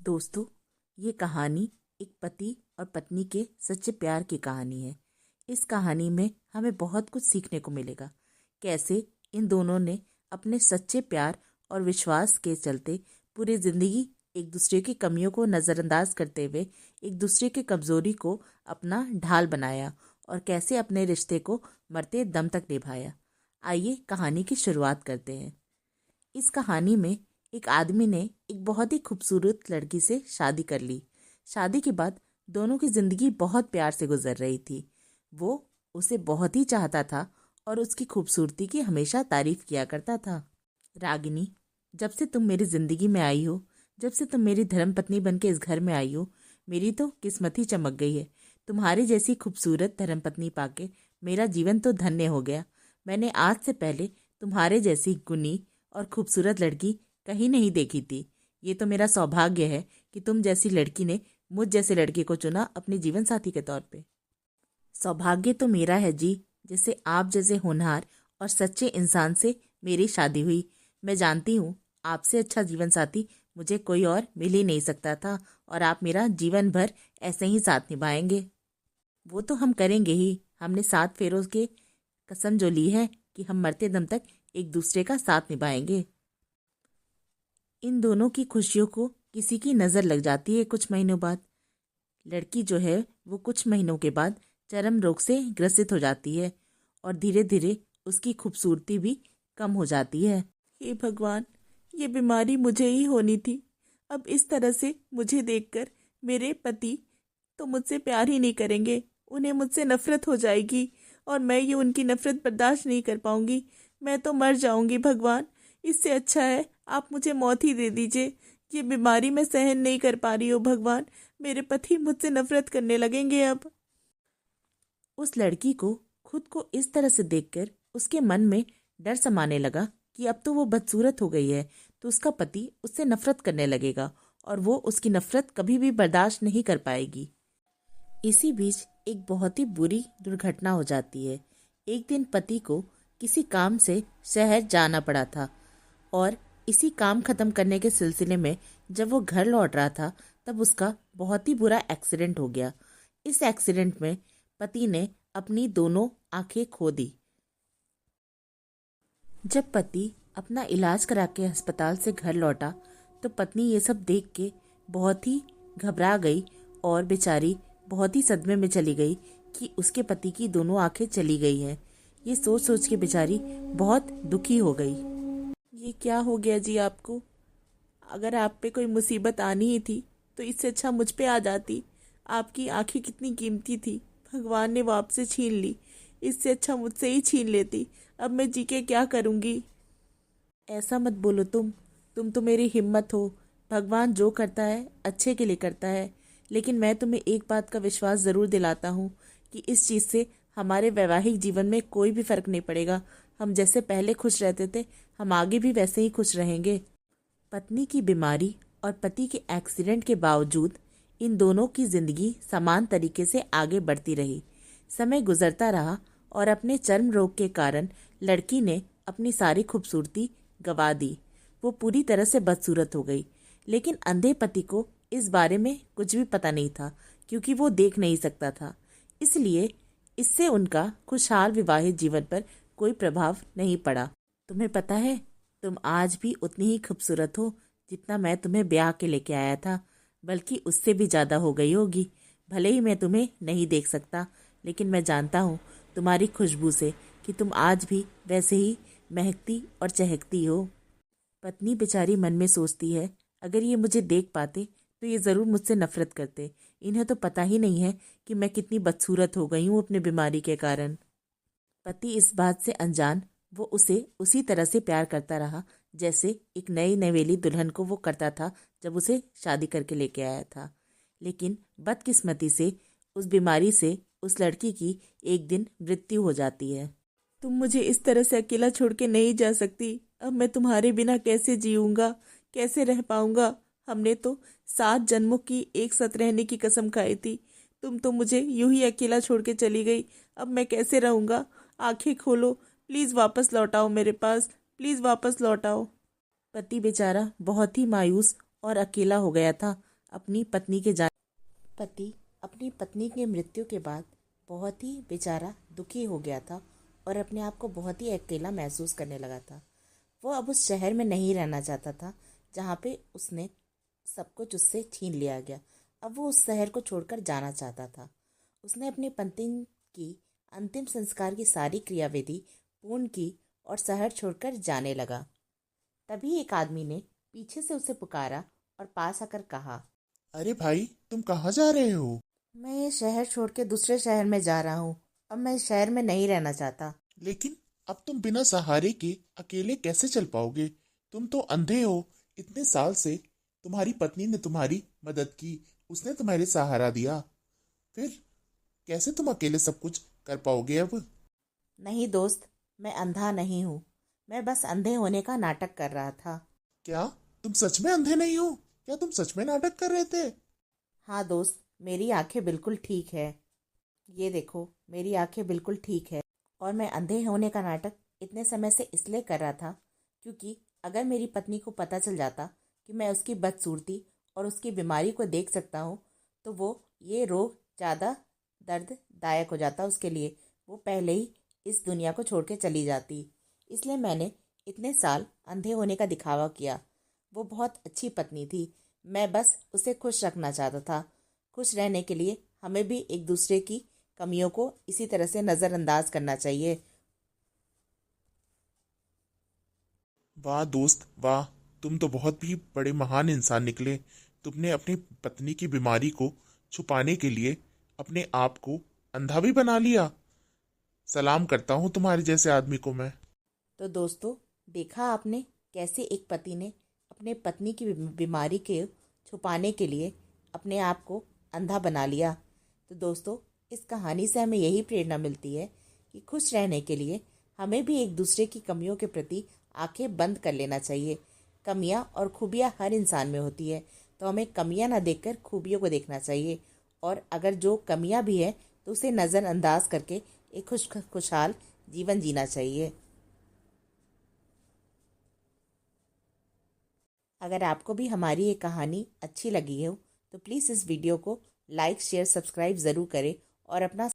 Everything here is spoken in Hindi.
दोस्तों, ये कहानी एक पति और पत्नी के सच्चे प्यार की कहानी है। इस कहानी में हमें बहुत कुछ सीखने को मिलेगा। कैसे इन दोनों ने अपने सच्चे प्यार और विश्वास के चलते पूरी जिंदगी एक दूसरे की कमियों को नज़रअंदाज करते हुए एक दूसरे की कमजोरी को अपना ढाल बनाया और कैसे अपने रिश्ते को मरते दम तक निभाया। आइए कहानी की शुरुआत करते हैं। इस कहानी में एक आदमी ने एक बहुत ही खूबसूरत लड़की से शादी कर ली। शादी के बाद दोनों की जिंदगी बहुत प्यार से गुजर रही थी। वो उसे बहुत ही चाहता था और उसकी खूबसूरती की हमेशा तारीफ किया करता था। रागिनी, जब से तुम मेरी जिंदगी में आई हो, जब से तुम मेरी धर्मपत्नी बन के इस घर में आई हो, मेरी तो किस्मत ही चमक गई है। तुम्हारी जैसी खूबसूरत धर्मपत्नी पाके मेरा जीवन तो धन्य हो गया। मैंने आज से पहले तुम्हारे जैसी गुणी और खूबसूरत लड़की कहीं नहीं देखी थी। ये तो मेरा सौभाग्य है कि तुम जैसी लड़की ने मुझ जैसे लड़के को चुना अपने जीवन साथी के तौर पे। सौभाग्य तो मेरा है जी, जैसे आप जैसे होनहार और सच्चे इंसान से मेरी शादी हुई। मैं जानती हूँ आपसे अच्छा जीवन साथी मुझे कोई और मिल ही नहीं सकता था और आप मेरा जीवन भर ऐसे ही साथ निभाएंगे। वो तो हम करेंगे ही। हमने 7 फेरों के कसम जो ली है कि हम मरते दम तक एक दूसरे का साथ निभाएंगे। इन दोनों की खुशियों को किसी की नज़र लग जाती है कुछ महीनों बाद। लड़की जो है वो कुछ महीनों के बाद चर्म रोग से ग्रसित हो जाती है और धीरे धीरे उसकी खूबसूरती भी कम हो जाती है। हे भगवान, ये बीमारी मुझे ही होनी थी। अब इस तरह से मुझे देखकर मेरे पति तो मुझसे प्यार ही नहीं करेंगे। उन्हें मुझसे नफरत हो जाएगी और मैं ये उनकी नफरत बर्दाश्त नहीं कर पाऊंगी। मैं तो मर जाऊंगी भगवान। इससे अच्छा है आप मुझे मौत ही दे दीजिए। ये बीमारी मैं सहन नहीं कर पा रही हूँ भगवान। मेरे पति मुझसे नफरत करने लगेंगे अब। उस लड़की को खुद को इस तरह से देखकर उसके मन में डर समाने लगा कि अब तो वो बदसूरत हो गई है तो उसका पति उससे नफरत करने लगेगा और वो उसकी नफरत कभी भी बर्दाश्त नहीं कर पाएगी। इसी बीच एक बहुत ही बुरी दुर्घटना हो जाती है। एक दिन पति को किसी काम से शहर जाना पड़ा था और इसी काम खत्म करने के सिलसिले में जब वो घर लौट रहा था तब उसका बहुत ही बुरा एक्सीडेंट हो गया। इस एक्सीडेंट में पति ने अपनी दोनों आंखें खो दी। जब पति अपना इलाज करा के अस्पताल से घर लौटा तो पत्नी ये सब देख के बहुत ही घबरा गई और बेचारी बहुत ही सदमे में चली गई कि उसके पति की दोनों आंखें चली गई हैं। ये सोच सोच के बेचारी बहुत दुखी हो गई। ये क्या हो गया जी आपको? अगर आप पे कोई मुसीबत आनी ही थी तो इससे अच्छा मुझ पे आ जाती। आपकी आंखें कितनी कीमती थी, भगवान ने वो आपसे छीन ली। इससे अच्छा मुझसे ही छीन लेती। अब मैं जी के क्या करूँगी? ऐसा मत बोलो तुम तो मेरी हिम्मत हो। भगवान जो करता है अच्छे के लिए करता है। लेकिन मैं तुम्हें एक बात का विश्वास ज़रूर दिलाता हूँ कि इस चीज़ से हमारे वैवाहिक जीवन में कोई भी फर्क नहीं पड़ेगा। हम जैसे पहले खुश रहते थे हम आगे भी वैसे ही खुश रहेंगे। पत्नी की बीमारी और पति के एक्सीडेंट के बावजूद इन दोनों की जिंदगी समान तरीके से आगे बढ़ती रही। समय गुजरता रहा और अपने चर्म रोग के कारण लड़की ने अपनी सारी खूबसूरती गंवा दी। वो पूरी तरह से बदसूरत हो गई। लेकिन अंधे पति को इस बारे में कुछ भी पता नहीं था क्योंकि वो देख नहीं सकता था। इसलिए इससे उनका खुशहाल विवाहित जीवन पर कोई प्रभाव नहीं पड़ा। तुम्हें पता है, तुम आज भी उतनी ही खूबसूरत हो जितना मैं तुम्हें ब्याह के लेके आया था, बल्कि उससे भी ज़्यादा हो गई होगी। भले ही मैं तुम्हें नहीं देख सकता लेकिन मैं जानता हूँ तुम्हारी खुशबू से कि तुम आज भी वैसे ही महकती और चहकती हो। पत्नी बेचारी मन में सोचती है, अगर ये मुझे देख पाते तो ये ज़रूर मुझसे नफरत करते। इन्हें तो पता ही नहीं है कि मैं कितनी बदसूरत हो गई हूँ अपनी बीमारी के कारण। पति इस बात से अनजान वो उसे उसी तरह से प्यार करता रहा जैसे एक नई नवेली दुल्हन को वो करता था जब उसे शादी करके लेके आया था। लेकिन बदकिस्मती से उस बीमारी से उस लड़की की एक दिन मृत्यु हो जाती है। तुम मुझे इस तरह से अकेला छोड़ के नहीं जा सकती। अब मैं तुम्हारे बिना कैसे जीऊंगा, कैसे रह पाऊंगा? हमने तो 7 जन्मों की एक साथ रहने की कसम खाई थी। तुम तो मुझे यूं ही अकेला छोड़ के चली गई। अब मैं कैसे रहूंगा? आंखें खोलो, प्लीज वापस लौट आओ मेरे पास, प्लीज वापस लौट आओ। पति बेचारा बहुत ही मायूस और अकेला हो गया था। पति अपनी पत्नी की मृत्यु के बाद बहुत ही बेचारा दुखी हो गया था और अपने आप को बहुत ही अकेला महसूस करने लगा था। वो अब उस शहर में नहीं रहना चाहता था जहाँ पे उसने सब कुछ उससे छीन लिया गया। अब वो उस शहर को छोड़कर जाना चाहता था। उसने अपनी पत्नी की अंतिम संस्कार की सारी क्रियाविधि पूर्ण की और शहर छोड़कर जाने लगा। तभी एक आदमी ने पीछे से उसे पुकारा और पास आकर कहा, अरे भाई, तुम कहाँ जा रहे हो? मैं ये शहर छोड़ के दूसरे शहर में जा रहा हूँ। अब मैं इस शहर में नहीं रहना चाहता। लेकिन अब तुम बिना सहारे के अकेले कैसे चल पाओगे? तुम तो अंधे हो। इतने साल से तुम्हारी पत्नी ने तुम्हारी मदद की, उसने तुम्हारे सहारा दिया, फिर कैसे तुम अकेले सब कुछ कर पाओगे अब? नहीं दोस्त, मैं अंधा नहीं हूँ। मैं बस अंधे होने का नाटक कर रहा था। क्या तुम सच में अंधे नहीं हो? क्या तुम सच में नाटक कर रहे थे? हाँ दोस्त, मेरी आंखें बिल्कुल ठीक है। ये देखो, मेरी आंखें बिल्कुल ठीक है। और मैं अंधे होने का नाटक इतने समय से इसलिए कर रहा था क्योंकि अगर मेरी पत्नी को पता चल जाता कि मैं उसकी बदसूरती और उसकी बीमारी को देख सकता हूँ तो वो ये रोग ज़्यादा दर्ददायक हो जाता उसके लिए। वो पहले ही इस दुनिया को छोड़ के चली जाती। इसलिए मैंने इतने साल अंधे होने का दिखावा किया। वो बहुत अच्छी पत्नी थी। मैं बस उसे खुश रखना चाहता था। खुश रहने के लिए हमें भी एक दूसरे की कमियों को इसी तरह से नज़रअंदाज करना चाहिए। वाह दोस्त वाह, तुम तो बहुत ही बड़े महान इंसान निकले। तुमने अपनी पत्नी की बीमारी को छुपाने के लिए अपने आप को अंधा भी बना लिया। सलाम करता हूँ तुम्हारे जैसे आदमी को मैं। तो दोस्तों, देखा आपने कैसे एक पति ने अपने पत्नी की बीमारी के छुपाने के लिए अपने आप को अंधा बना लिया। तो दोस्तों, इस कहानी से हमें यही प्रेरणा मिलती है कि खुश रहने के लिए हमें भी एक दूसरे की कमियों के प्रति आंखें बंद कर लेना चाहिए। कमियां और खूबियां हर इंसान में होती है, तो हमें कमियां ना देखकर खूबियों को देखना चाहिए। और अगर जो कमियां भी है तो उसे नज़रअंदाज करके एक खुशहाल जीवन जीना चाहिए। अगर आपको भी हमारी ये कहानी अच्छी लगी हो तो प्लीज़ इस वीडियो को लाइक शेयर सब्सक्राइब ज़रूर करें और अपना